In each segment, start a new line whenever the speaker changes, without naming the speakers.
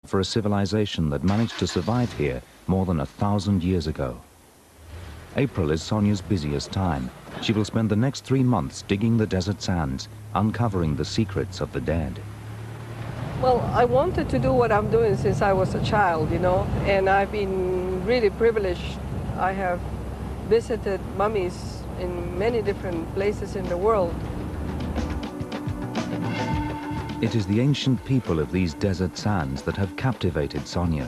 for a civilization that managed to survive here more than 1,000 years ago. April is Sonia's busiest time. She will spend the next 3 months digging the desert sands, uncovering the secrets of the dead.
Well, I wanted to do what I'm doing since I was a child, you know, and I've been really privileged. I have visited mummies in many different places in the world.
It is the ancient people of these desert sands that have captivated Sonia.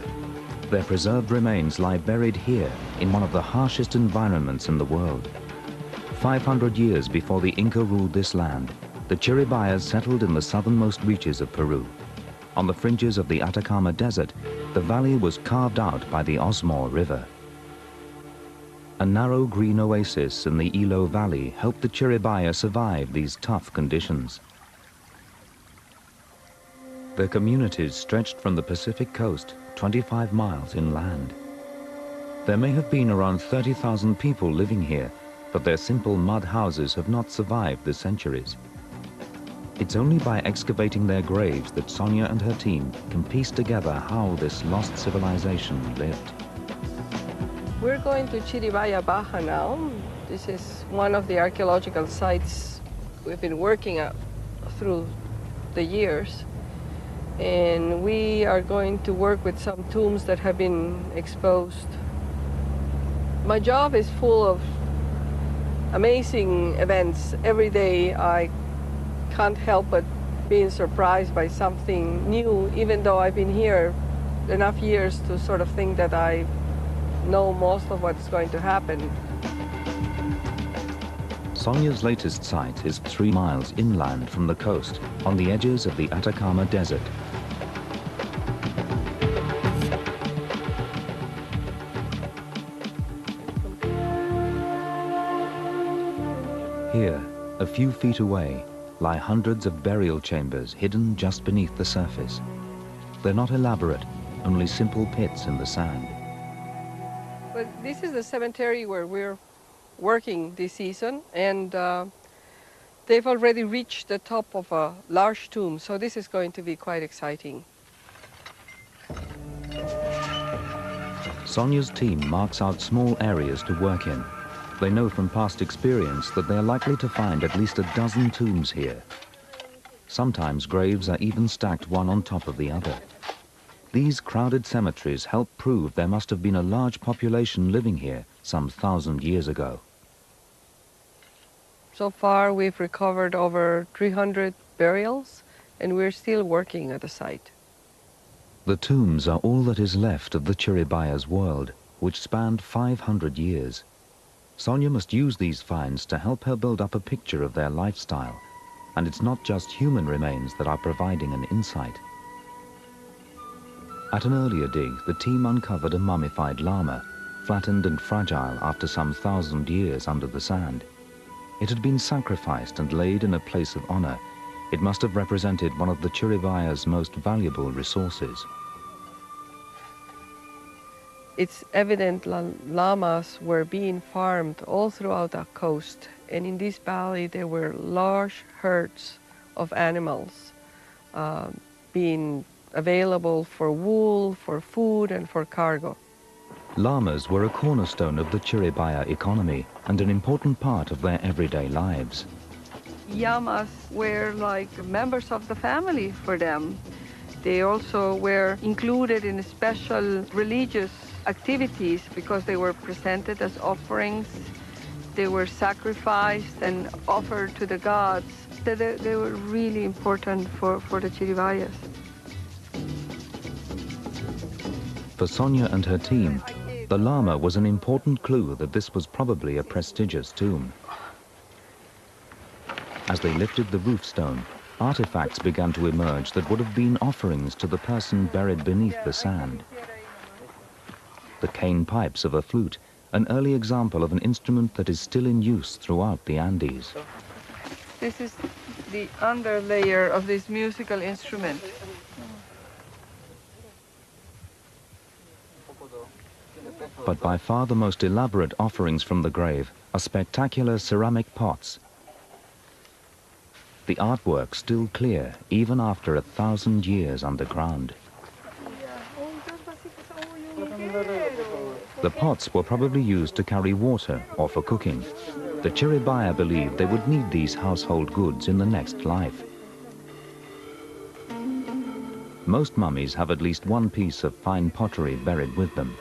Their preserved remains lie buried here in one of the harshest environments in the world. 500 years before the Inca ruled this land, the Chiribayas settled in the southernmost reaches of Peru. On the fringes of the Atacama Desert, the valley was carved out by the Osmore River. A narrow green oasis in the Ilo Valley helped the Chiribaya survive these tough conditions. Their communities stretched from the Pacific coast 25 miles inland. There may have been around 30,000 people living here, but their simple mud houses have not survived the centuries. It's only by excavating their graves that Sonia and her team can piece together how this lost civilization lived.
We're going to Chiribaya Baja now. This is one of the archaeological sites we've been working at through the years. And we are going to work with some tombs that have been exposed. My job is full of amazing events. Every day I can't help but being surprised by something new, even though I've been here enough years to sort of think that I know most of what's going to happen.
Sonia's latest site is 3 miles inland from the coast, on the edges of the Atacama Desert. Here, a few feet away, lie hundreds of burial chambers hidden just beneath the surface. They're not elaborate, only simple pits in the sand.
But this is the cemetery where we're working this season, and they've already reached the top of a large tomb, so this is going to be quite exciting.
Sonia's team marks out small areas to work in. They know from past experience that they are likely to find at least a dozen tombs here. Sometimes graves are even stacked one on top of the other. These crowded cemeteries help prove there must have been a large population living here some 1,000 years ago.
So far we've recovered over 300 burials, and we're still working at the site.
The tombs are all that is left of the Chiribaya's world, which spanned 500 years. Sonia must use these finds to help her build up a picture of their lifestyle, and it's not just human remains that are providing an insight. At an earlier dig, the team uncovered a mummified llama, flattened and fragile after some 1,000 years under the sand. It had been sacrificed and laid in a place of honor. It must have represented one of the Chiribaya's most valuable resources.
It's evident llamas were being farmed all throughout the coast, and in this valley there were large herds of animals being available for wool, for food, and for cargo.
Llamas were a cornerstone of the Chiribaya economy and an important part of their everyday lives.
Llamas were like members of the family for them. They also were included in special religious activities because they were presented as offerings. They were sacrificed and offered to the gods. They were really important for the Chiribayas.
For Sonia and her team, the llama was an important clue that this was probably a prestigious tomb. As they lifted the roof stone, artifacts began to emerge that would have been offerings to the person buried beneath the sand. The cane pipes of a flute, an early example of an instrument that is still in use throughout the Andes.
This is the underlayer of this musical instrument.
But by far the most elaborate offerings from the grave are spectacular ceramic pots. The artwork still clear even after 1,000 years underground. The pots were probably used to carry water or for cooking. The Chiribaya believed they would need these household goods in the next life. Most mummies have at least one piece of fine pottery buried with them.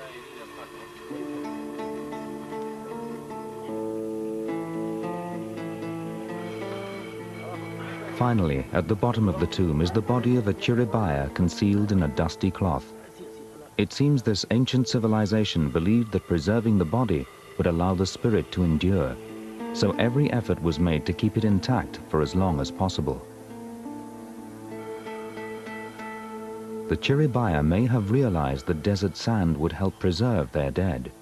Finally, at the bottom of the tomb is the body of a Chiribaya concealed in a dusty cloth. It seems this ancient civilization believed that preserving the body would allow the spirit to endure, so every effort was made to keep it intact for as long as possible. The Chiribaya may have realized that desert sand would help preserve their dead.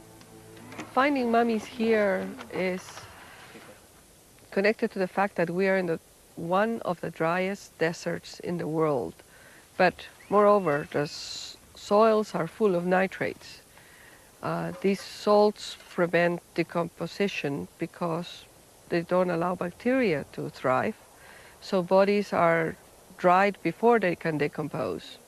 Finding mummies here is connected to the fact that we are in one of the driest deserts in the world. But moreover, the soils are full of nitrates. These salts prevent decomposition because they don't allow bacteria to thrive. So bodies are dried before they can decompose.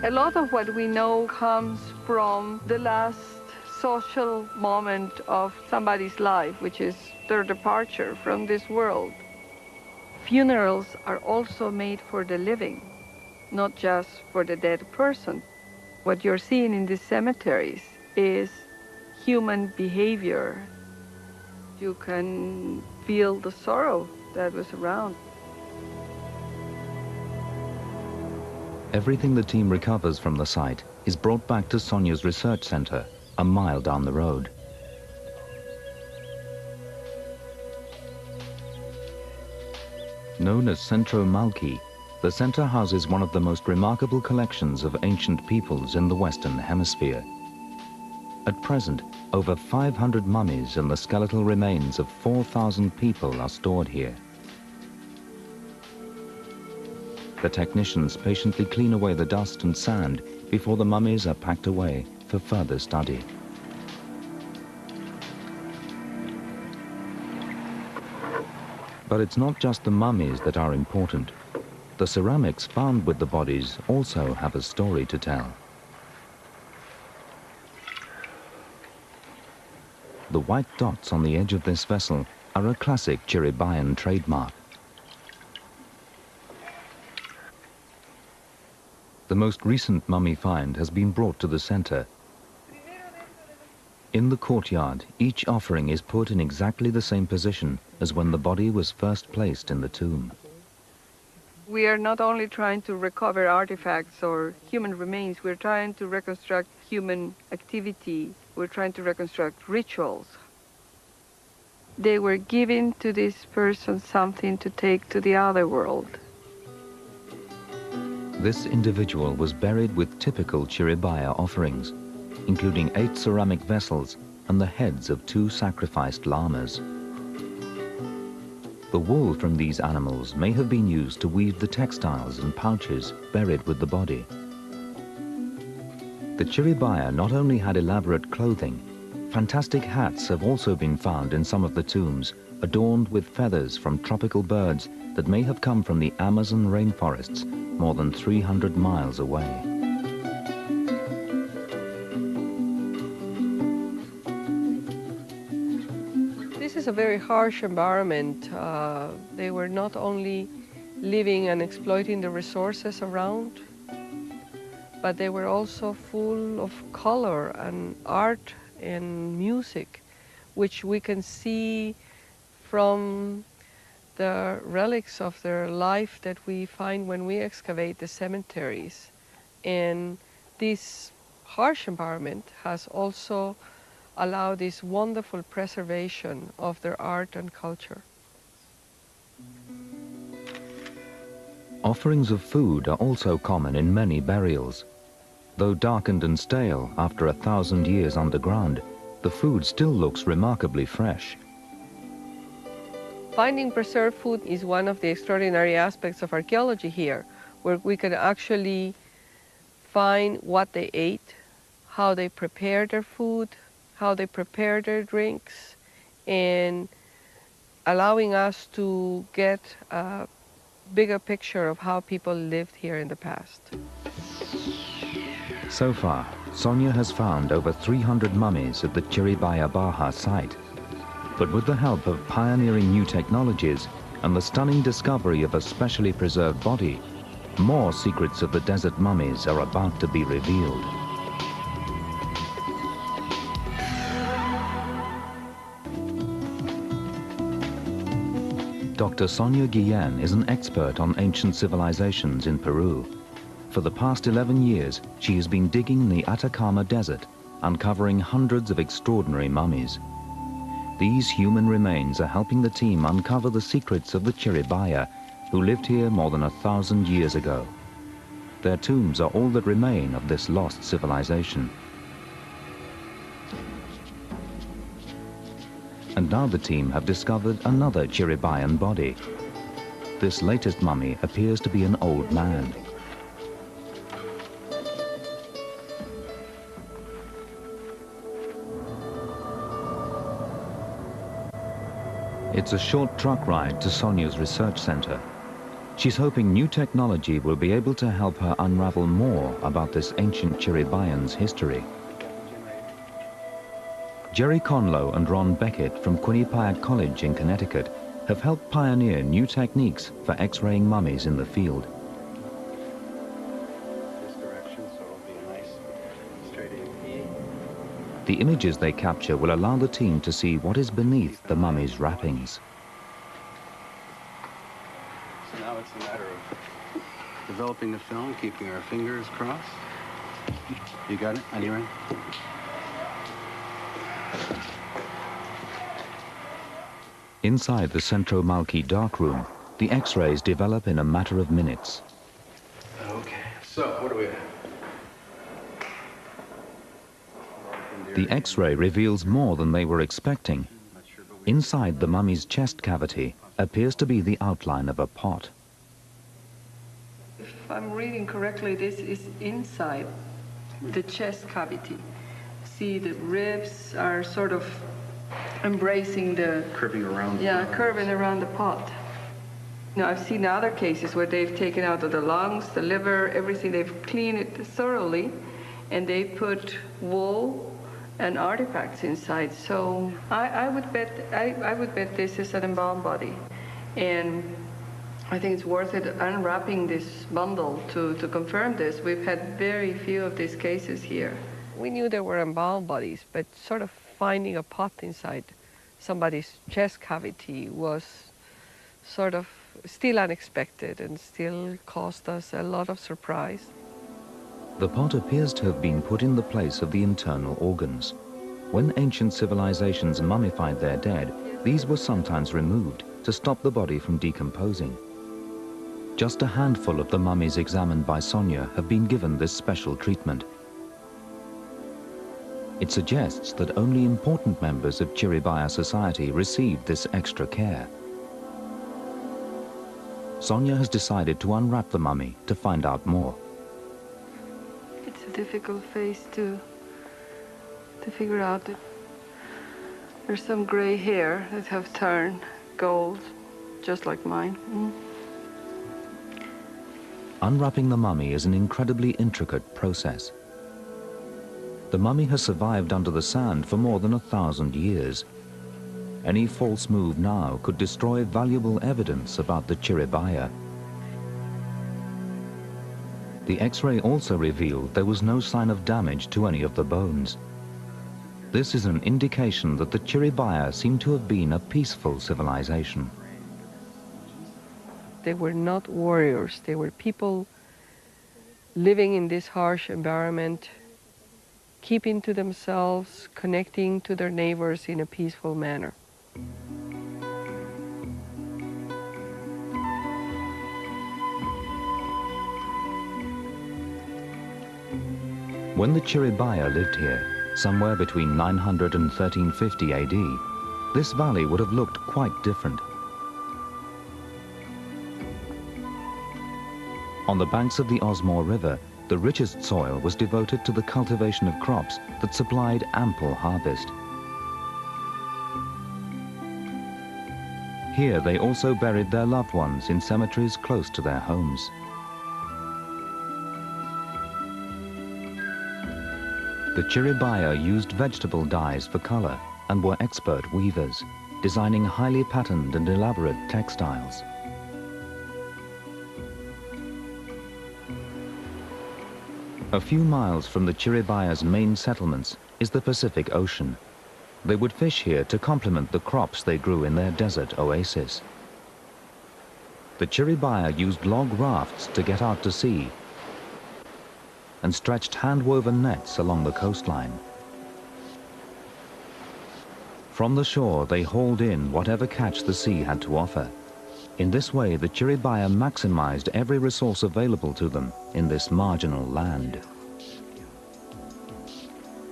A lot of what we know comes from the last social moment of somebody's life, which is their departure from this world. Funerals are also made for the living, not just for the dead person. What you're seeing in these cemeteries is human behavior. You can feel the sorrow that was around.
Everything the team recovers from the site is brought back to Sonia's research center, a mile down the road. Known as Centro Malki, the center houses one of the most remarkable collections of ancient peoples in the Western Hemisphere. At present, over 500 mummies and the skeletal remains of 4,000 people are stored here. The technicians patiently clean away the dust and sand before the mummies are packed away for further study. But it's not just the mummies that are important. The ceramics found with the bodies also have a story to tell. The white dots on the edge of this vessel are a classic Chiribayan trademark. The most recent mummy find has been brought to the center. In the courtyard, each offering is put in exactly the same position as when the body was first placed in the tomb.
We are not only trying to recover artifacts or human remains, we're trying to reconstruct human activity. We're trying to reconstruct rituals. They were giving to this person something to take to the other world.
This individual was buried with typical Chiribaya offerings, including 8 ceramic vessels and the heads of 2 sacrificed llamas. The wool from these animals may have been used to weave the textiles and pouches buried with the body. The Chiribaya not only had elaborate clothing, fantastic hats have also been found in some of the tombs, adorned with feathers from tropical birds that may have come from the Amazon rainforests more than 300 miles away.
This is a very harsh environment. They were not only living and exploiting the resources around, but they were also full of color and art and music, which we can see from the relics of their life that we find when we excavate the cemeteries. And this harsh environment has also allowed this wonderful preservation of their art and culture.
Offerings of food are also common in many burials. Though darkened and stale after 1,000 years underground, the food still looks remarkably fresh.
Finding preserved food is one of the extraordinary aspects of archaeology here, where we can actually find what they ate, how they prepare their food, how they prepare their drinks, and allowing us to get a bigger picture of how people lived here in the past.
So far, Sonia has found over 300 mummies at the Chiribaya Baja site. But with the help of pioneering new technologies and the stunning discovery of a specially preserved body, more secrets of the desert mummies are about to be revealed. Dr. Sonia Guillen is an expert on ancient civilizations in Peru. For the past 11 years, she has been digging in the Atacama desert, uncovering hundreds of extraordinary mummies. These human remains are helping the team uncover the secrets of the Chiribaya, who lived here more than 1,000 years ago. Their tombs are all that remain of this lost civilization. And now the team have discovered another Chiribayan body. This latest mummy appears to be an old man. It's a short truck ride to Sonia's research center. She's hoping new technology will be able to help her unravel more about this ancient Chiribayan's history. Jerry Conlow and Ron Beckett from Quinnipiac College in Connecticut have helped pioneer new techniques for X-raying mummies in the field.
This direction, so it'll be a nice straight AP.
The images they capture will allow the team to see what is beneath the mummy's wrappings.
So now it's a matter of developing the film, keeping our fingers crossed. You got it? On your end?
Inside the Centro Malki darkroom, the X-rays develop in a matter of minutes.
Okay, so what do we have?
The X-ray reveals more than they were expecting. Inside the mummy's chest cavity appears to be the outline of a pot.
If I'm reading correctly, this is inside the chest cavity. See, the ribs are sort of embracing the...
Curving around.
Yeah, curving around the pot. Now, I've seen other cases where they've taken out the lungs, the liver, everything. They've cleaned it thoroughly, and they put wool and artifacts inside. So I would bet this is an embalmed body, and I think it's worth it unwrapping this bundle to confirm this. We've had very few of these cases here. We knew there were embalmed bodies, but sort of finding a pot inside somebody's chest cavity was sort of still unexpected and still caused us a lot of surprise.
The pot appears to have been put in the place of the internal organs. When ancient civilizations mummified their dead, these were sometimes removed to stop the body from decomposing. Just a handful of the mummies examined by Sonia have been given this special treatment. It suggests that only important members of Chiribaya society received this extra care. Sonia has decided to unwrap the mummy to find out more.
It's a difficult phase to figure out that there's some gray hair that have turned gold, just like mine.
Unwrapping the mummy is an incredibly intricate process. The mummy has survived under the sand for more than 1,000 years. Any false move now could destroy valuable evidence about the Chiribaya. The X-ray also revealed there was no sign of damage to any of the bones. This is an indication that the Chiribaya seem to have been a peaceful civilization.
They were not warriors. They were people living in this harsh environment, keeping to themselves, connecting to their neighbors in a peaceful manner.
When the Chiribaya lived here, somewhere between 900 and 1350 AD, this valley would have looked quite different. On the banks of the Osmore River, the richest soil was devoted to the cultivation of crops that supplied ample harvest. Here they also buried their loved ones in cemeteries close to their homes. The Chiribaya used vegetable dyes for color and were expert weavers, designing highly patterned and elaborate textiles. A few miles from the Chiribaya's main settlements is the Pacific Ocean. They would fish here to complement the crops they grew in their desert oasis. The Chiribaya used log rafts to get out to sea and stretched hand-woven nets along the coastline. From the shore, they hauled in whatever catch the sea had to offer. In this way, the Chiribaya maximized every resource available to them in this marginal land.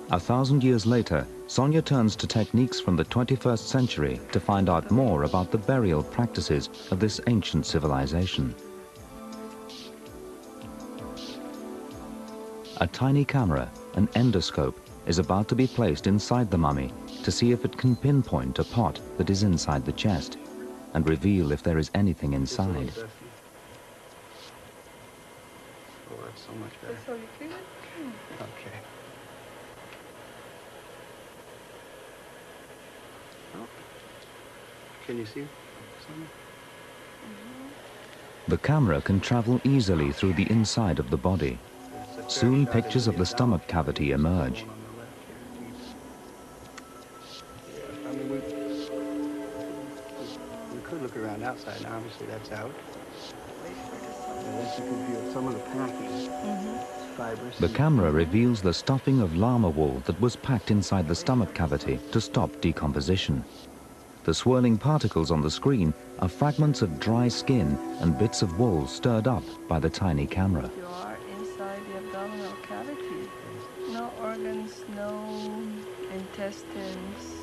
1,000 years later, Sonia turns to techniques from the 21st century to find out more about the burial practices of this ancient civilization. A tiny camera, an endoscope, is about to be placed inside the mummy to see if it can pinpoint a pot that is inside the chest and reveal if there is anything inside.
Oh, that's so much better.
That's all you feel?
Okay. Oh. Can you see something?
The camera can travel easily through the inside of the body. Soon pictures of the stomach cavity emerge.
I mean, we could look around outside, and obviously that's out. At least you could view some of the packing fibers.
The camera reveals the stuffing of llama wool that was packed inside the stomach cavity to stop decomposition. The swirling particles on the screen are fragments of dry skin and bits of wool stirred up by the tiny camera.
You are inside the abdominal cavity. No organs, no intestines.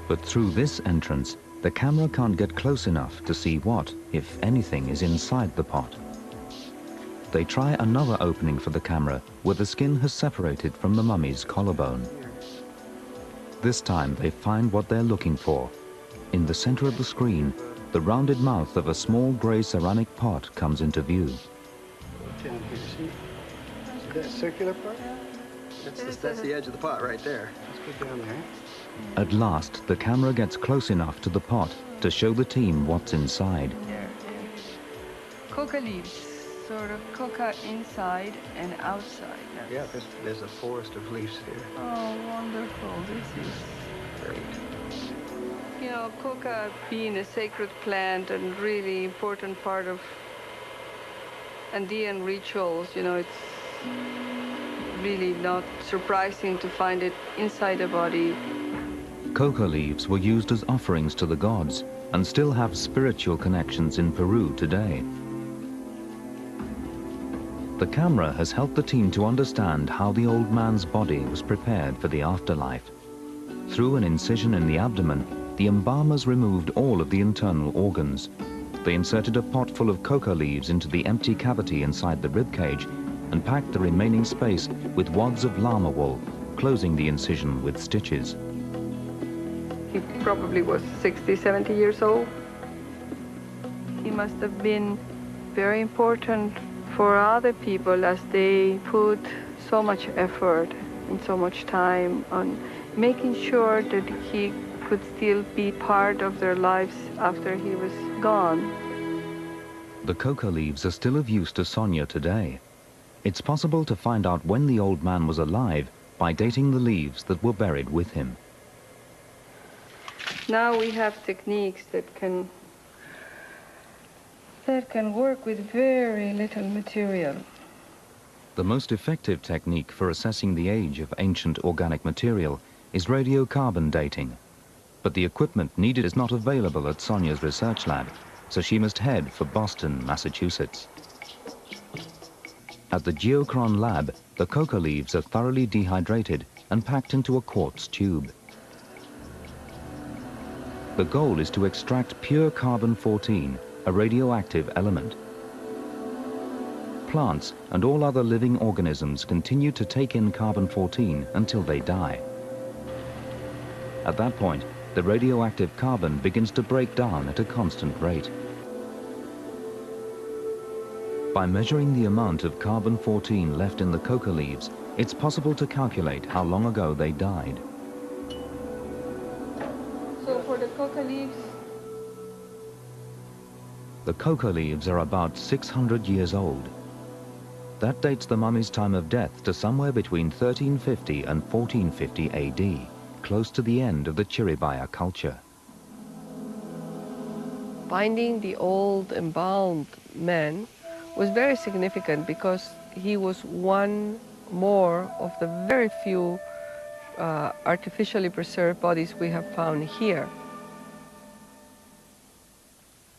But through this entrance, the camera can't get close enough to see what, if anything, is inside the pot. They try another opening for the camera where the skin has separated from the mummy's collarbone. This time they find what they're looking for. In the center of the screen, the rounded mouth of a small gray ceramic pot comes into view.
Down here, see? See that circular part? That's the edge of the pot right there. Let's go down there.
At last, the camera gets close enough to the pot to show the team what's inside.
There. Coca leaves, sort of coca inside and outside.
Yeah, there's a forest of leaves here.
Oh, wonderful. This is
Great.
You know, coca being a sacred plant and really important part of Andean rituals, you know, it's really not surprising to find it inside the body.
Coca leaves were used as offerings to the gods and still have spiritual connections in Peru today. The camera has helped the team to understand how the old man's body was prepared for the afterlife. Through an incision in the abdomen, the embalmers removed all of the internal organs. They inserted a pot full of coca leaves into the empty cavity inside the ribcage and packed the remaining space with wads of llama wool, closing the incision with stitches.
He probably was 60, 70 years old. He must have been very important for other people as they put so much effort and so much time on making sure that he could still be part of their lives after he was gone.
The coca leaves are still of use to Sonia today. It's possible to find out when the old man was alive by dating the leaves that were buried with him.
Now we have techniques that can work with very little material.
The most effective technique for assessing the age of ancient organic material is radiocarbon dating. But the equipment needed is not available at Sonia's research lab, so she must head for Boston, Massachusetts. At the Geochron lab, the coca leaves are thoroughly dehydrated and packed into a quartz tube. The goal is to extract pure carbon-14, a radioactive element. plants and all other living organisms continue to take in carbon-14 until they die. At that point, the radioactive carbon begins to break down at a constant rate. By measuring the amount of carbon-14 left in the coca leaves, it's possible to calculate how long ago they died.
So for the coca leaves,
the coca leaves are about 600 years old. That dates the mummy's time of death to somewhere between 1350 and 1450 AD, close to the end of the Chiribaya culture.
finding the old embalmed man was very significant because he was one more of the very few artificially preserved bodies we have found here.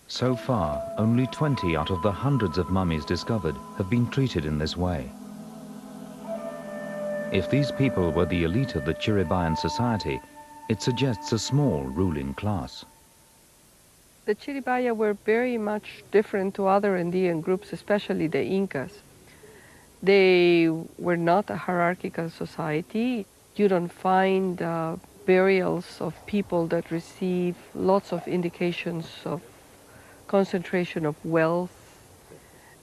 So far, only 20 out of the hundreds of mummies discovered have been treated in this way. If these people were the elite of the Chiribayan society, it suggests a small ruling class.
The Chiribaya were very much different to other Andean groups, especially the Incas. They were not a hierarchical society. You don't find burials of people that receive lots of indications of concentration of wealth,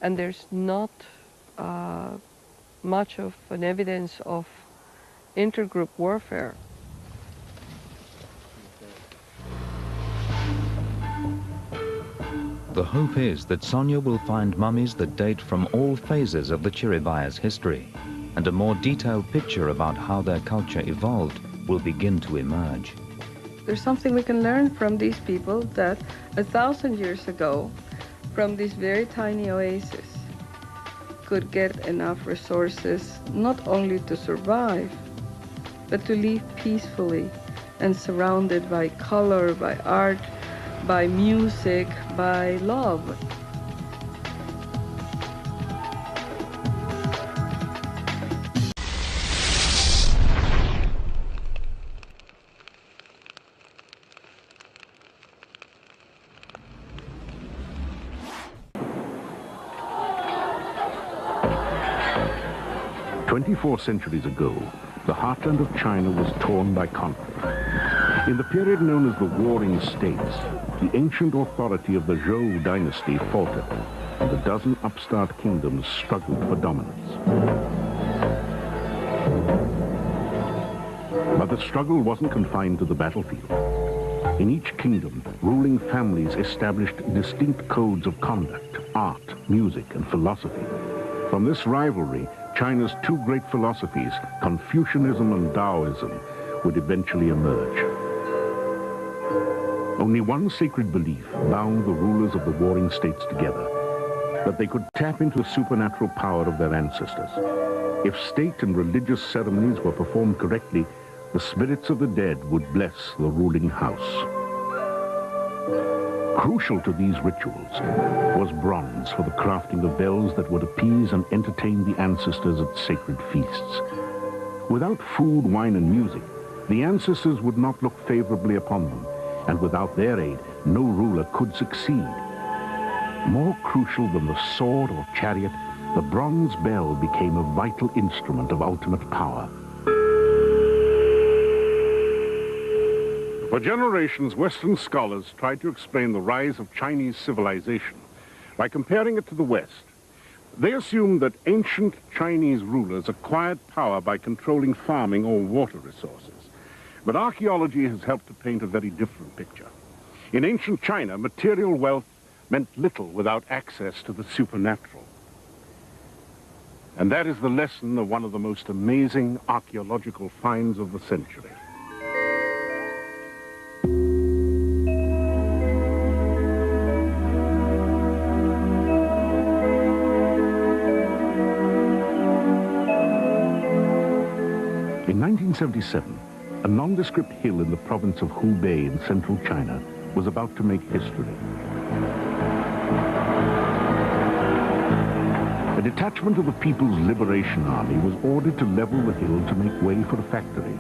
and there's not much of an evidence of intergroup warfare.
The hope is that Sonia will find mummies that date from all phases of the Chiribaya's history, and a more detailed picture about how their culture evolved will begin to emerge.
There's something we can learn from these people, that 1,000 years ago, from this very tiny oasis, could get enough resources not only to survive, but to live peacefully and surrounded by color, by art, by music, by love.
"24 centuries ago, the heartland of China was torn by conflict. In the period known as the Warring States, the ancient authority of the Zhou dynasty faltered, and a dozen upstart kingdoms struggled for dominance. But the struggle wasn't confined to the battlefield. In each kingdom, ruling families established distinct codes of conduct, art, music, and philosophy. From this rivalry, China's two great philosophies, Confucianism and Taoism, would eventually emerge. Only one sacred belief bound the rulers of the warring states together, that they could tap into the supernatural power of their ancestors. If state and religious ceremonies were performed correctly, the spirits of the dead would bless the ruling house. Crucial to these rituals was bronze for the crafting of bells that would appease and entertain the ancestors at sacred feasts. Without food, wine, and music, the ancestors would not look favorably upon them, and without their aid, no ruler could succeed. More crucial than the sword or chariot, the bronze bell became a vital instrument of ultimate power. For generations, Western scholars tried to explain the rise of Chinese civilization by comparing it to the West. They assumed that ancient Chinese rulers acquired power by controlling farming or water resources. But archaeology has helped to paint a very different picture. In ancient China, material wealth meant little without access to the supernatural. And that is the lesson of one of the most amazing archaeological finds of the century. In 1977, a nondescript hill in the province of Hubei in central China was about to make history. A detachment of the People's Liberation Army was ordered to level the hill to make way for a factory.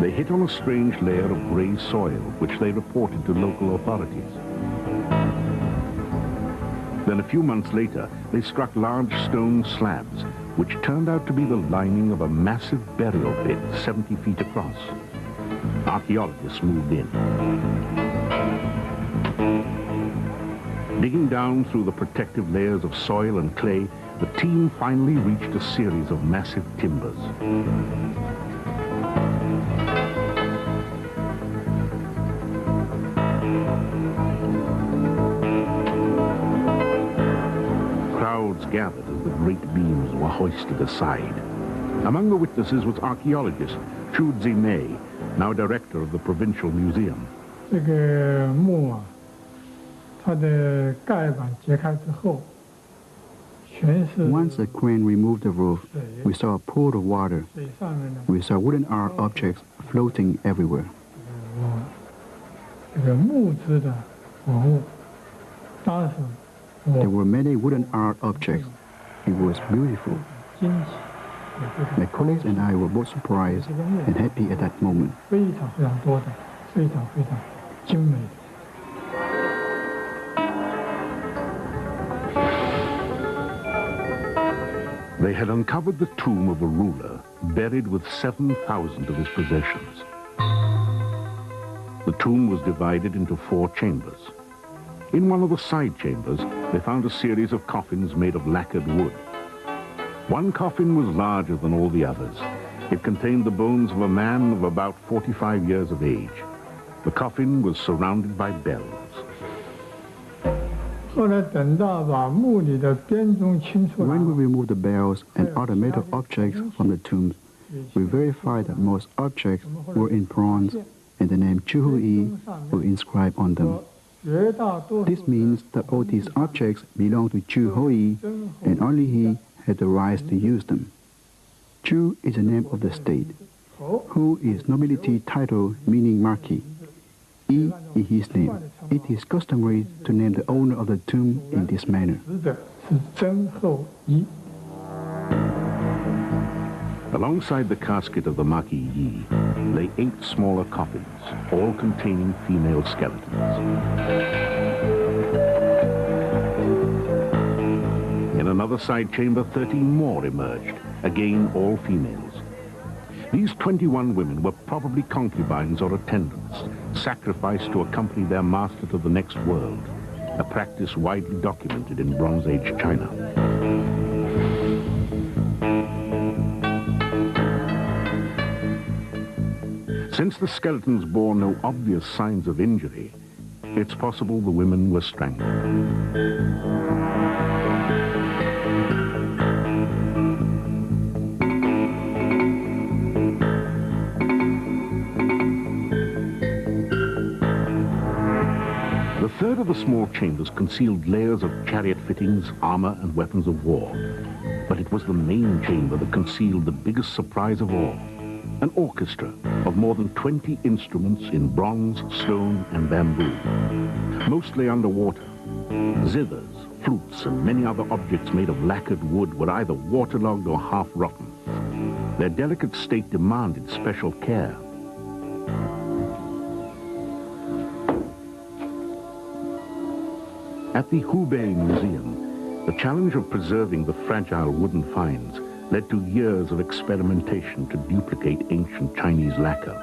They hit on a strange layer of gray soil, which they reported to local authorities. Then a few months later, they struck large stone slabs, which turned out to be the lining of a massive burial pit 70 feet across. Archaeologists moved in. Digging down through the protective layers of soil and clay, the team finally reached a series of massive timbers. Crowds gathered as the great beams were hoisted aside. Among the witnesses was archaeologist Chu Zimei, now director of the Provincial Museum.
这个墓啊，它的盖板揭开之后，全是
Once the crane removed the roof, we saw a pool of water.
水上面的
We saw wooden art objects floating everywhere.
这个木质的文物。当时
There
我
were many wooden art objects. It was beautiful.
惊喜，也非常
My colleagues and I were both surprised and happy at that moment.
非常非常多的，非常非常精美的。
They had uncovered the tomb of a ruler buried with 7,000 of his possessions. The tomb was divided into 4 chambers. In one of the side chambers, they found a series of coffins made of lacquered wood. One coffin was larger than all the others. It contained the bones of a man of about 45 years of age. The coffin was surrounded by bells.
后来等到把墓里的编钟清出来
When we removed the bells and other metal objects from the tombs, we verified that most objects were in bronze and the name Chuhui were inscribed on them.
绝大多数
This means that all these objects belong to Chu Hui, and only he had the right to use them. Chu is the name of the state. Hu is nobility title meaning marquis. Yi is his name. It is customary to name the owner of the tomb in this manner.
死者是曾后一。
Alongside the casket of the Marquis Yi lay 8 smaller coffins, all containing female skeletons. In another side chamber, 13 more emerged, again all females. These 21 women were probably concubines or attendants, sacrificed to accompany their master to the next world, a practice widely documented in Bronze Age China. Since the skeletons bore no obvious signs of injury, it's possible the women were strangled. The third of the small chambers concealed layers of chariot fittings, armor, and weapons of war. But it was the main chamber that concealed the biggest surprise of all. An orchestra of more than 20 instruments in bronze, stone, and bamboo, mostly underwater. Zithers, flutes, and many other objects made of lacquered wood were either waterlogged or half rotten. Their delicate state demanded special care. At the Hubei Museum, the challenge of preserving the fragile wooden finds led to years of experimentation to duplicate ancient Chinese lacquer.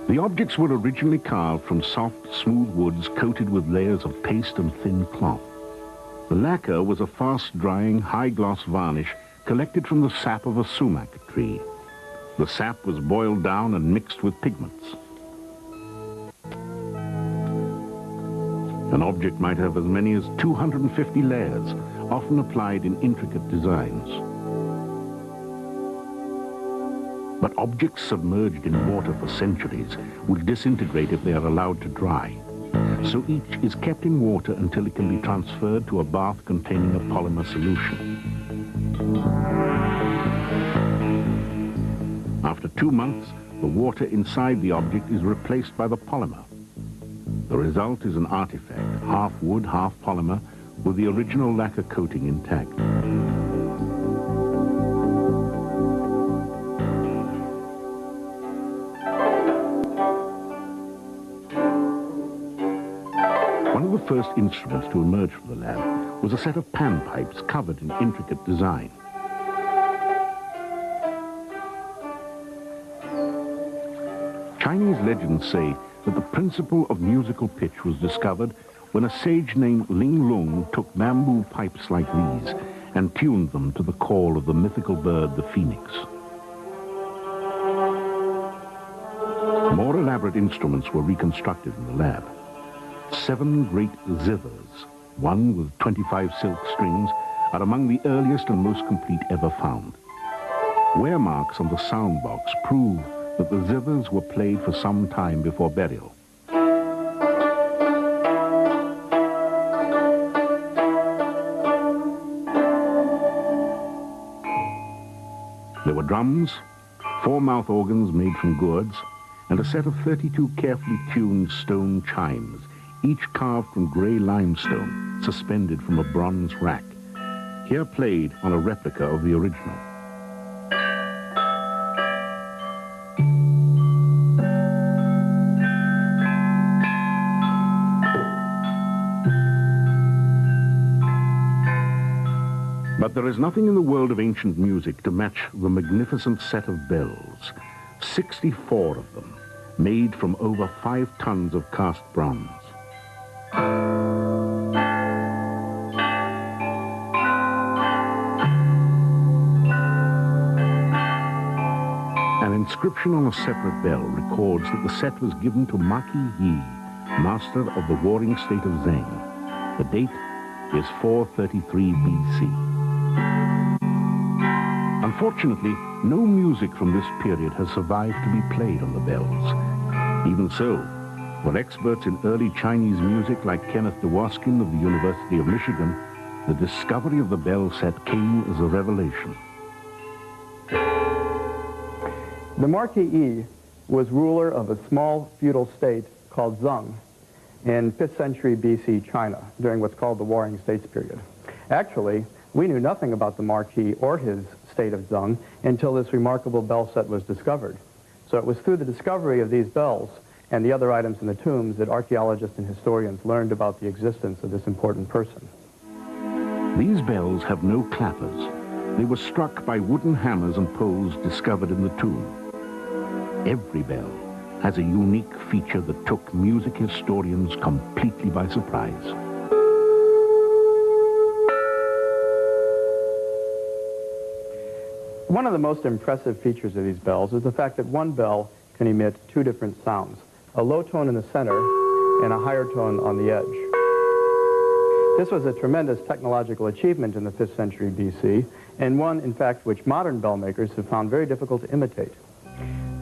The objects were originally carved from soft, smooth woods coated with layers of paste and thin cloth. The lacquer was a fast-drying, high-gloss varnish collected from the sap of a sumac tree. The sap was boiled down and mixed with pigments. An object might have as many as 250 layers, often applied in intricate designs. But objects submerged in water for centuries will disintegrate if they are allowed to dry. So each is kept in water until it can be transferred to a bath containing a polymer solution. After 2 months, the water inside the object is replaced by the polymer. The result is an artifact, half wood, half polymer, with the original lacquer coating intact. first instruments to emerge from the lab was a set of panpipes covered in intricate design. Chinese legends say that the principle of musical pitch was discovered when a sage named Ling Lung took bamboo pipes like these and tuned them to the call of the mythical bird, the phoenix. More elaborate instruments were reconstructed in the lab. 7 great zithers, one with 25 silk strings, are among the earliest and most complete ever found. Wear marks on the sound box prove that the zithers were played for some time before burial. There were drums, 4 mouth organs made from gourds, and a set of 32 carefully tuned stone chimes, each carved from grey limestone, suspended from a bronze rack, here played on a replica of the original. But there is nothing in the world of ancient music to match the magnificent set of bells, 64 of them, made from over 5 tons of cast bronze. An inscription on a separate bell records that the set was given to Maki Yi, master of the warring state of Zheng. The date is 433 BC. Unfortunately, no music from this period has survived to be played on the bells. Even so, for experts in early Chinese music like Kenneth DeWaskin of the University of Michigan, the discovery of the bell set came as a revelation.
The Marquis Yi was ruler of a small feudal state called Zheng in 5th century BC China during what's called the Warring States period. Actually, we knew nothing about the Marquis or his state of Zheng until this remarkable bell set was discovered. So it was through the discovery of these bells and the other items in the tombs that archaeologists and historians learned about the existence of this important person.
These bells have no clappers. They were struck by wooden hammers and poles discovered in the tomb. Every bell has a unique feature that took music historians completely by surprise.
One of the most impressive features of these bells is the fact that one bell can emit 2 different sounds, a low tone in the center and a higher tone on the edge. This was a tremendous technological achievement in the 5th century BC, and one, in fact, which modern bell makers have found very difficult to imitate.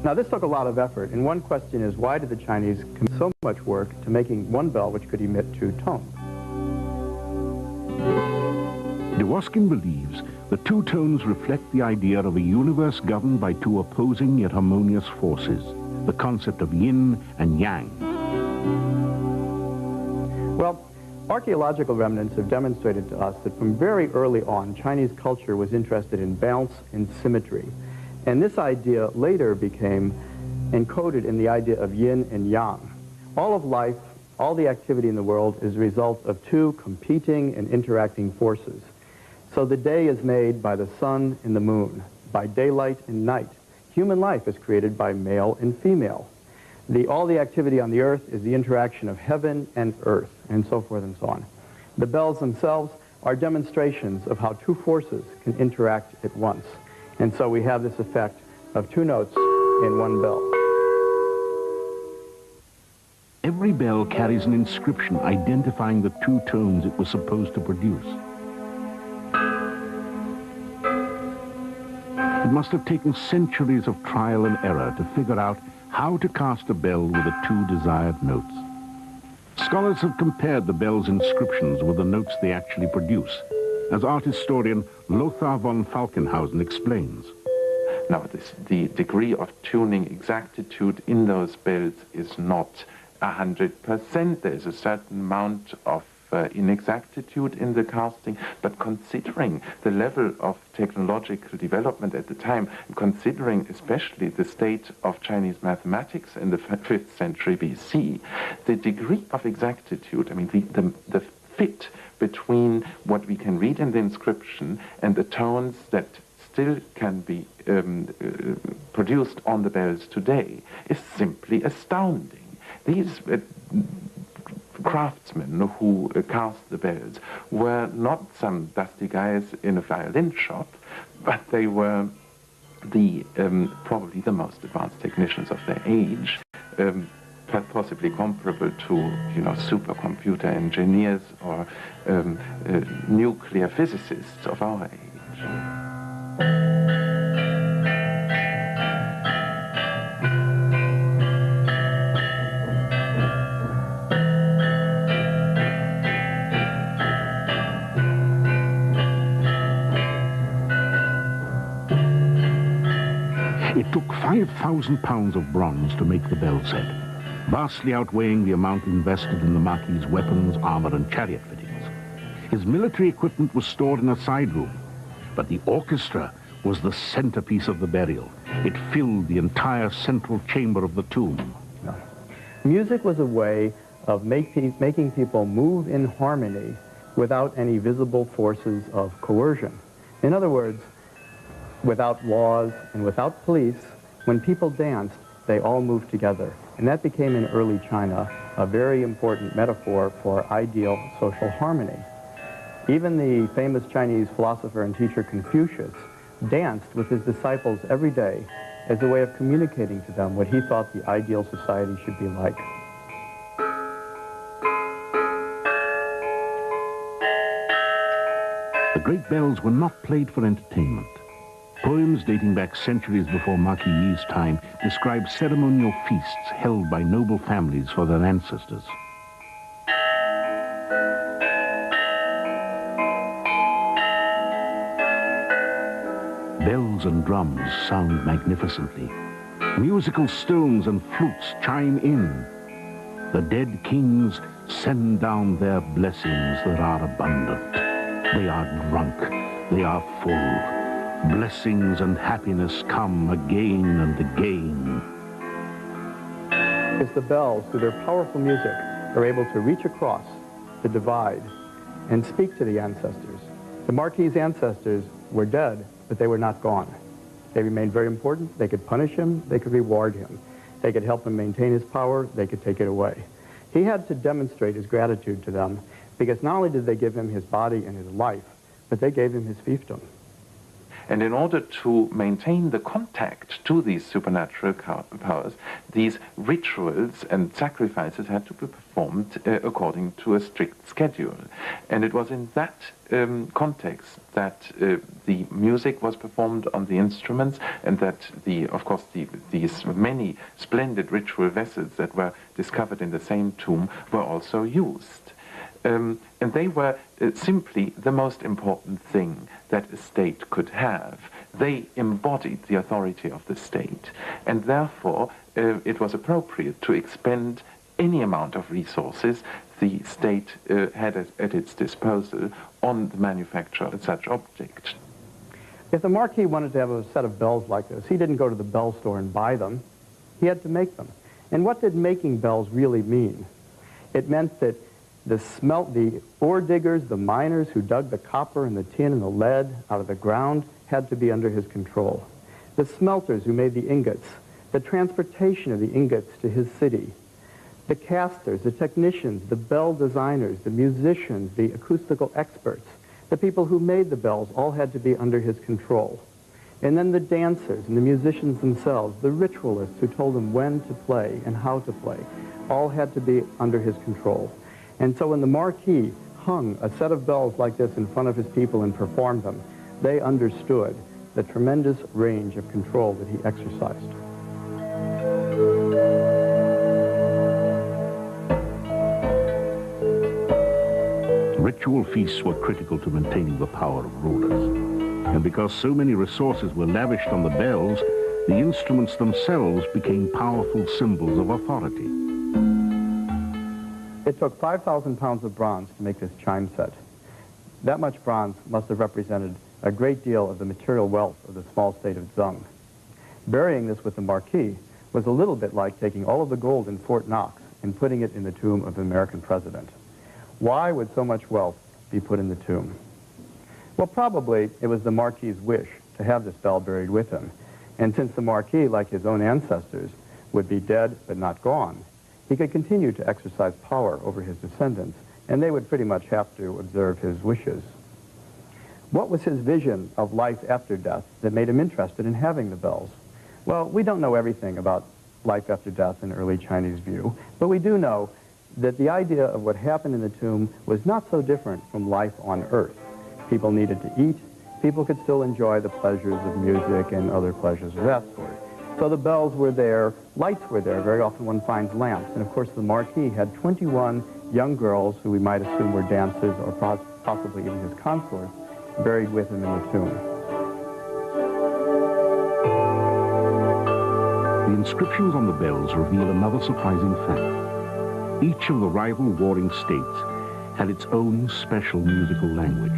Now, this took a lot of effort, and one question is, why did the Chinese commit so much work to making one bell which could emit 2 tones?
DeWaskin believes the 2 tones reflect the idea of a universe governed by 2 opposing yet harmonious forces, the concept of yin and yang.
Well, archaeological remnants have demonstrated to us that from very early on, Chinese culture was interested in balance and symmetry. And this idea later became encoded in the idea of yin and yang. All of life, all the activity in the world is a result of 2 competing and interacting forces. So the day is made by the sun and the moon, by daylight and night. Human life is created by male and female. All the activity on the earth is the interaction of heaven and earth, and so forth and so on. The bells themselves are demonstrations of how 2 forces can interact at once. And so we have this effect of 2 notes in one bell.
Every bell carries an inscription identifying the 2 tones it was supposed to produce. It must have taken centuries of trial and error to figure out how to cast a bell with the 2 desired notes. Scholars have compared the bell's inscriptions with the notes they actually produce, as art historian Lothar von Falkenhausen explains.
Now, the degree of tuning exactitude in those bells is not 100%. There's a certain amount of inexactitude in the casting, but considering the level of technological development at the time, and considering especially the state of Chinese mathematics in the 5th century BC, the degree of exactitude, I mean, the fit between what we can read in the inscription and the tones that still can be produced on the bells today is simply astounding. These craftsmen who cast the bells were not some dusty guys in a violin shop, but they were probably the most advanced technicians of their age, possibly comparable to, you know, supercomputer engineers or nuclear physicists of our age.
It took 5,000 pounds of bronze to make the bell set, vastly outweighing the amount invested in the Marquis's weapons, armor, and chariot fittings. His military equipment was stored in a side room, but the orchestra was the centerpiece of the burial. It filled the entire central chamber of the tomb.
Music was a way of making people move in harmony without any visible forces of coercion. In other words, without laws and without police, when people danced, they all moved together. And that became in early China a very important metaphor for ideal social harmony. Even the famous Chinese philosopher and teacher Confucius danced with his disciples every day as a way of communicating to them what he thought the ideal society should be like.
The great bells were not played for entertainment. Poems dating back centuries before Marquis Yi's time describe ceremonial feasts held by noble families for their ancestors. Bells and drums sound magnificently. Musical stones and flutes chime in. The dead kings send down their blessings that are abundant. They are drunk. They are full. Blessings and happiness come again and again.
Because the bells, through their powerful music, are able to reach across the divide and speak to the ancestors. The Marquis's ancestors were dead, but they were not gone. They remained very important. They could punish him. They could reward him. They could help him maintain his power. They could take it away. He had to demonstrate his gratitude to them, because not only did they give him his body and his life, but they gave him his fiefdom.
And in order to maintain the contact to these supernatural powers, these rituals and sacrifices had to be performed according to a strict schedule. And it was in that context that the music was performed on the instruments, and that, of course, these many splendid ritual vessels that were discovered in the same tomb were also used. And they were simply the most important thing that a state could have. They embodied the authority of the state, and therefore it was appropriate to expend any amount of resources the state had at its disposal on the manufacture of such objects.
If the Marquis wanted to have a set of bells like this, he didn't go to the bell store and buy them. He had to make them. And what did making bells really mean? It meant that the ore diggers, the miners who dug the copper and the tin and the lead out of the ground had to be under his control. The smelters who made the ingots, the transportation of the ingots to his city, the casters, the technicians, the bell designers, the musicians, the acoustical experts, the people who made the bells all had to be under his control. And then the dancers and the musicians themselves, the ritualists who told them when to play and how to play, all had to be under his control. And so when the Marquis hung a set of bells like this in front of his people and performed them, they understood the tremendous range of control that he exercised.
Ritual feasts were critical to maintaining the power of rulers. And because so many resources were lavished on the bells, the instruments themselves became powerful symbols of authority.
It took 5,000 pounds of bronze to make this chime set. That much bronze must have represented a great deal of the material wealth of the small state of Zheng. Burying this with the marquee was a little bit like taking all of the gold in Fort Knox and putting it in the tomb of the American president. Why would so much wealth be put in the tomb? Well, probably it was the Marquis's wish to have this bell buried with him. And since the Marquis, like his own ancestors, would be dead but not gone, he could continue to exercise power over his descendants, and they would pretty much have to observe his wishes. What was his vision of life after death that made him interested in having the bells? Well, we don't know everything about life after death in early Chinese view, but we do know that the idea of what happened in the tomb was not so different from life on Earth. People needed to eat. People could still enjoy the pleasures of music and other pleasures of that sort. So the bells were there, lights were there. Very often one finds lamps. And of course the Marquis had 21 young girls who we might assume were dancers or possibly even his consorts buried with him in the tomb.
The inscriptions on the bells reveal another surprising fact. Each of the rival warring states had its own special musical language.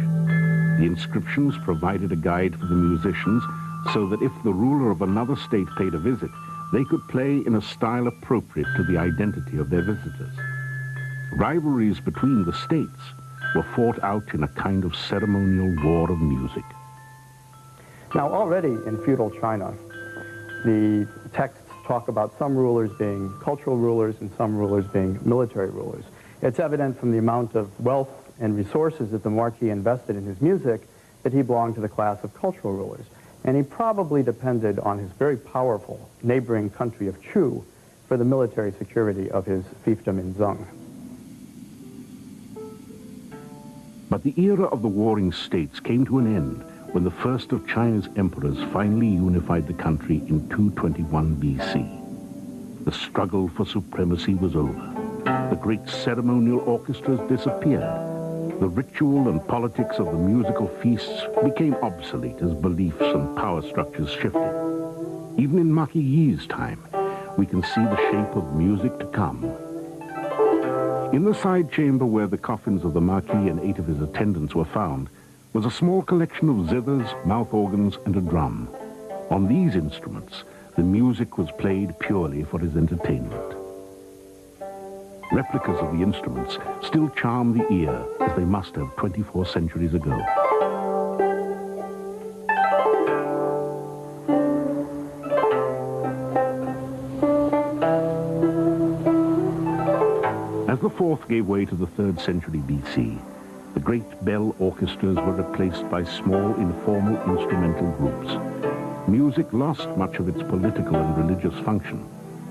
The inscriptions provided a guide for the musicians so that if the ruler of another state paid a visit, they could play in a style appropriate to the identity of their visitors. Rivalries between the states were fought out in a kind of ceremonial war of music.
Now, already in feudal China, the texts talk about some rulers being cultural rulers and some rulers being military rulers. It's evident from the amount of wealth and resources that the Marquis invested in his music that he belonged to the class of cultural rulers. And he probably depended on his very powerful neighboring country of Chu for the military security of his fiefdom in Zheng.
But the era of the warring states came to an end when the first of China's emperors finally unified the country in 221 BC. The struggle for supremacy was over. The great ceremonial orchestras disappeared. The ritual and politics of the musical feasts became obsolete as beliefs and power structures shifted. Even in Marquis Yi's time, we can see the shape of music to come. In the side chamber where the coffins of the Marquis and 8 of his attendants were found was a small collection of zithers, mouth organs, and a drum. On these instruments, the music was played purely for his entertainment. Replicas of the instruments still charm the ear, as they must have 24 centuries ago. As the 4th gave way to the 3rd century BC, the great bell orchestras were replaced by small, informal instrumental groups. Music lost much of its political and religious function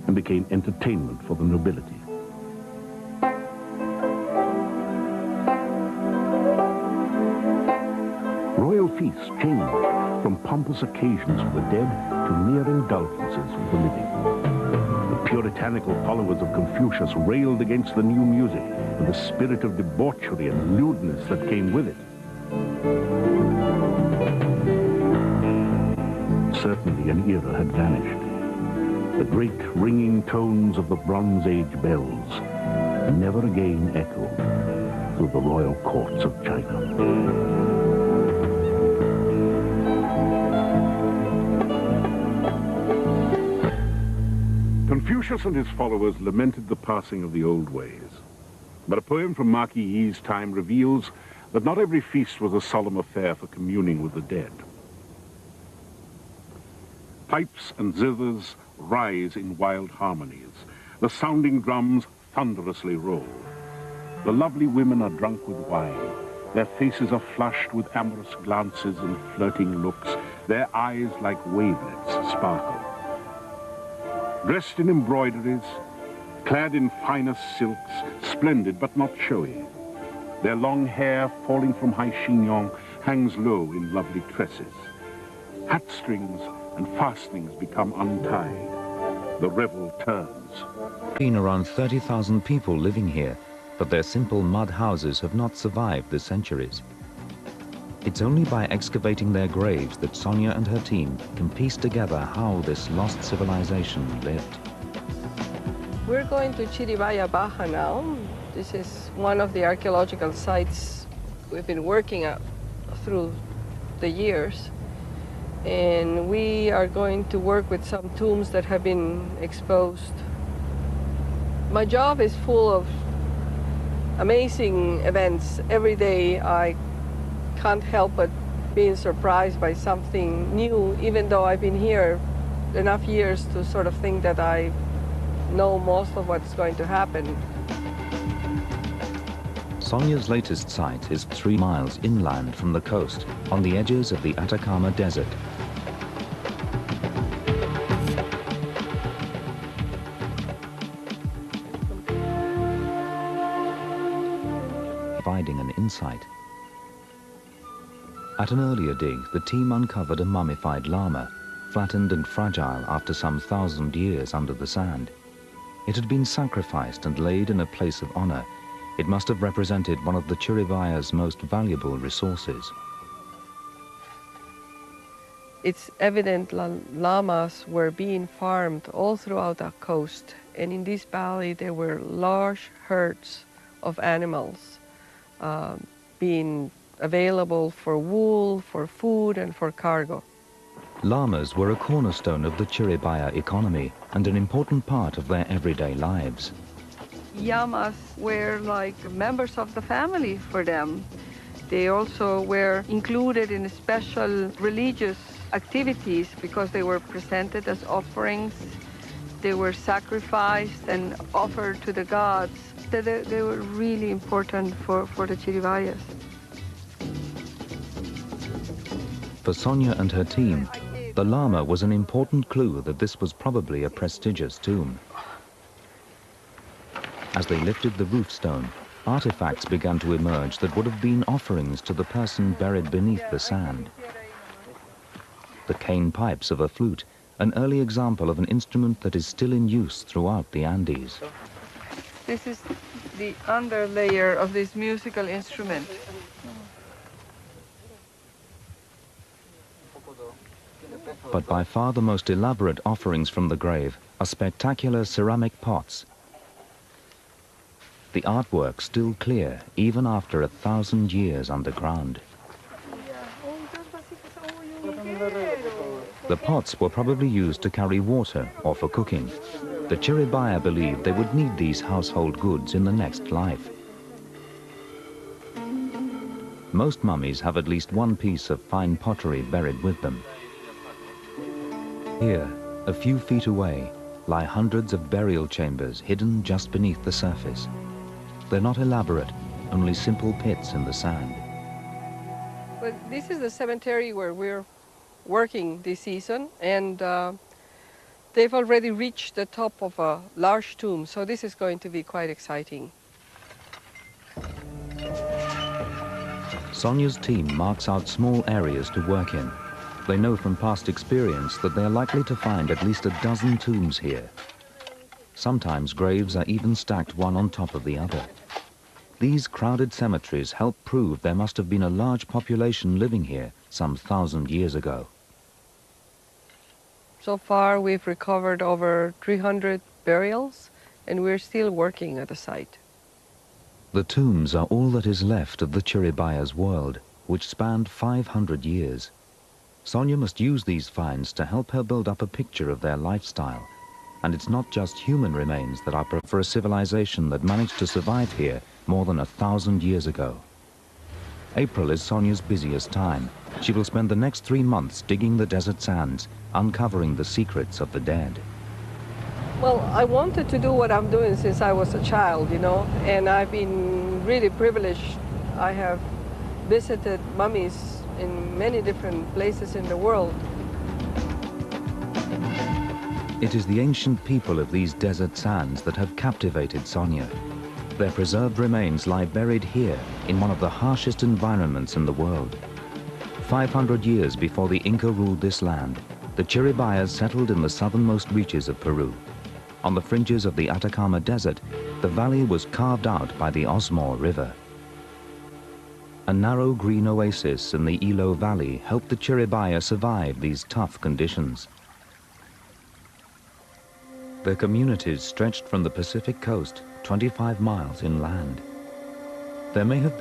and became entertainment for the nobility. Royal feasts changed from pompous occasions for the dead to mere indulgences for the living. The puritanical followers of Confucius railed against the new music and the spirit of debauchery and lewdness that came with it. Certainly an era had vanished. The great ringing tones of the Bronze Age bells never again echoed through the royal courts of China. Confucius and his followers lamented the passing of the old ways. But a poem from Marquis Yi's time reveals that not every feast was a solemn affair for communing with the dead. Pipes and zithers rise in wild harmonies. The sounding drums thunderously roll. The lovely women are drunk with wine. Their faces are flushed with amorous glances and flirting looks. Their eyes like wavelets sparkle. Dressed in embroideries, clad in finest silks, splendid but not showy. Their long hair, falling from high chignon, hangs low in lovely tresses. Hat strings and fastenings become untied. The revel turns.
Been around 30,000 people living here, but their simple mud houses have not survived the centuries. It's only by excavating their graves that Sonia and her team can piece together how this lost civilization lived.
We're going to Chiribaya Baja now. This is one of the archaeological sites we've been working at through the years. And we are going to work with some tombs that have been exposed. My job is full of amazing events. Every day I can't help but being surprised by something new, even though I've been here enough years to sort of think that I know most of what's going to happen.
Sonia's latest site is 3 miles inland from the coast, on the edges of the Atacama Desert. Providing an insight. At an earlier dig, the team uncovered a mummified llama, flattened and fragile after some 1,000 years under the sand. It had been sacrificed and laid in a place of honor. It must have represented one of the Chiribaya's most valuable resources.
It's evident llamas were being farmed all throughout the coast, and in this valley there were large herds of animals being available for wool, for food, and for cargo.
Llamas were a cornerstone of the Chiribaya economy and an important part of their everyday lives.
Llamas were like members of the family for them. They also were included in special religious activities because they were presented as offerings. They were sacrificed and offered to the gods. They were really important for the Chiribayas.
For Sonia and her team, the llama was an important clue that this was probably a prestigious tomb. As they lifted the roof stone, artifacts began to emerge that would have been offerings to the person buried beneath the sand. The cane pipes of a flute, an early example of an instrument that is still in use throughout the Andes.
This is the underlayer of this musical instrument.
But by far the most elaborate offerings from the grave are spectacular ceramic pots. The artwork still clear, even after 1,000 years underground. The pots were probably used to carry water or for cooking. The Chiribaya believed they would need these household goods in the next life. Most mummies have at least one piece of fine pottery buried with them. Here, a few feet away, lie hundreds of burial chambers hidden just beneath the surface. They're not elaborate, only simple pits in the sand.
But this is the cemetery where we're working this season, and they've already reached the top of a large tomb, so this is going to be quite exciting.
Sonia's team marks out small areas to work in. They know from past experience that they are likely to find at least a dozen tombs here. Sometimes graves are even stacked one on top of the other. These crowded cemeteries help prove there must have been a large population living here some 1,000 years ago.
So far we've recovered over 300 burials, and we're still working at the site.
The tombs are all that is left of the Chiribaya's world, which spanned 500 years. Sonia must use these finds to help her build up a picture of their lifestyle. And it's not just human remains that are for a civilization that managed to survive here more than 1,000 years ago. April is Sonia's busiest time. She will spend the next 3 months digging the desert sands, uncovering the secrets of the dead.
Well, I wanted to do what I'm doing since I was a child, you know, and I've been really privileged. I have visited mummies in many different places in the world.
It is the ancient people of these desert sands that have captivated Sonia. Their preserved remains lie buried here in one of the harshest environments in the world. 500 years before the Inca ruled this land, the Chiribayas settled in the southernmost reaches of Peru. On the fringes of the Atacama Desert, the valley was carved out by the Osmore River. A narrow green oasis in the Ilo Valley helped the Chiribaya survive these tough conditions. Their communities stretched from the Pacific coast 25 miles inland. There may have been